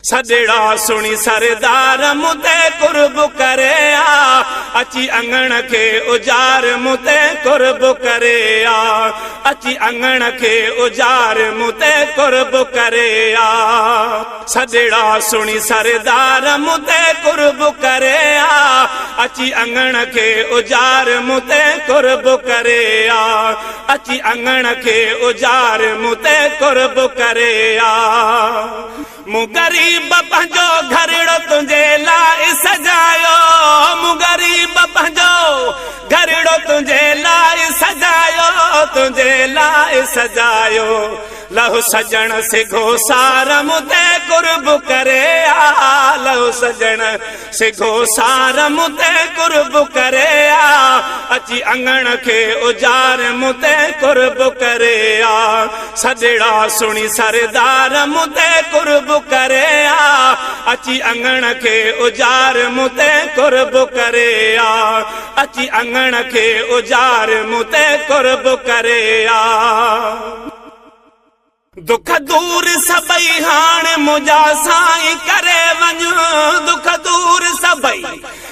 सजड़ा सुनी सरदार मुते कुर्ब करे आ अची अंगण के उजार मुते कुर्ब करे आ अची अंगण के उजार मुते कुर्ब करे आ सजड़ा सुनी सरदार मुते कुर्ब करे आ अची अंगण के उजार मुते कुर्ब करे आ अची अंगण के उजार मुते कुर्ब करे आ मु गरीब पंहिंजो घरड़ो तुंहिंजे लाइ सजायो मु गरीब पंहिंजो घरड़ो तुंहिंजे लाइ सजायो तुंहिंजे लाइ सजायो लहु सजण सिघो सार मुते कुर्ब करे आ लहु सजण सिघो सार मुते कुर्ब करे आ अची अंगण के उजार मुते कुर्ब करे आ सजड़ा सुनी सरदार मुते कुर्ब करे आ अची अंगण के उजार मुते कुर्ब करे आ अची अंगण के उजार मुते कुर्ब करे आ दुख दूर सबई हाणे मुंहिंजा साईं करे वञ दुख दूर सबई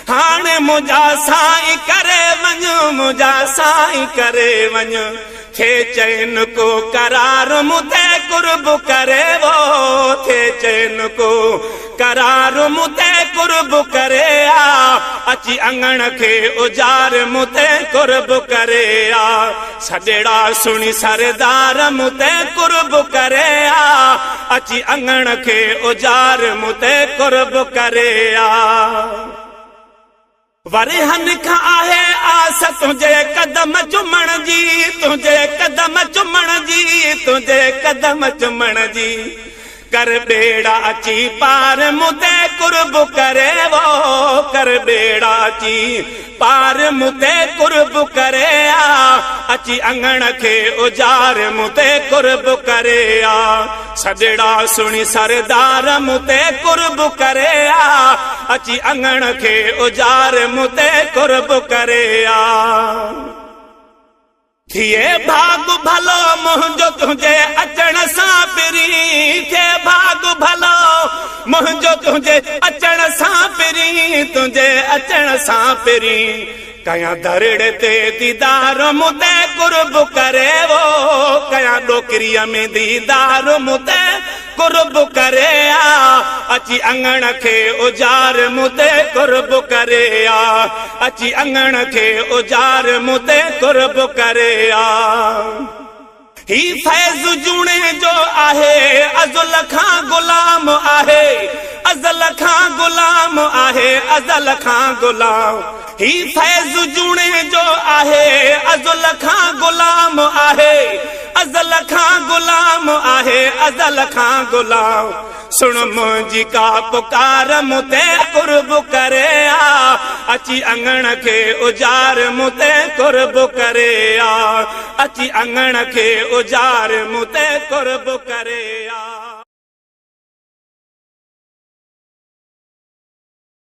हाणे मुंहिंजा साईं करे वञ मुंहिंजा साईं करे वञ थे चैन को करार मुते कुर्ब करे वो थे चैन को करार मुते कुर्ब करे आ अची अंगण के उजार मुते कुर्ब करे आ सजड़ा सुनी सरदार मुते कुर्ब करे आ अची अंगण के उजार मुते कुर्ब करे आ वरहन खां आहे आस तुंहिंजे कदम चुमण जी तुंहिंजे कदम चुमण जी तुंहिंजे कदम चुमण जी कर बेड़ा अची पार मुते कुर्ब करे वो कर बेड़ा अची पार मुते कुर्ब करे आ अची अंगण के उजार मुते कुर्ब करे आ सजड़ा सुनी सरदार मुते कुर्ब करे आ अची अंगण के उजार मुते कुर्ब करे आ थिए भाग भलो मुंहिंजो तुंहिंजे अचण सां पिरी थिए भाग भलो मुंहिंजो तुंहिंजे अचण सां पिरी तुंहिंजे अचण सां पिरी कया दरड़ ते दीदार मुते कुर्ब करे वो कया डोकरीअ में दीदार मुते कुर्ब करे आ अची अंगण के उजार मुते कुर्ब करे आ अची अंगण के उजार मुते कुर्ब करे आ ही फैज़ जूणे जो आहे अज़ल खां गुलाम आहे अज़ल खां गुलाम आहे अज़ल खां गुलाम ही फैज़ जूणे जो आहे अज़ल खां गुलाम आहे अज़ल खां गुलाम आहे अज़ल खां गुलाम सुन मुंहिंजी का पुकार मुते कुर्ब करे आ अची अंगण के उजार मुते कुर्ब करे आ अची अंगण के उजार मुते कुर्ब करे आ।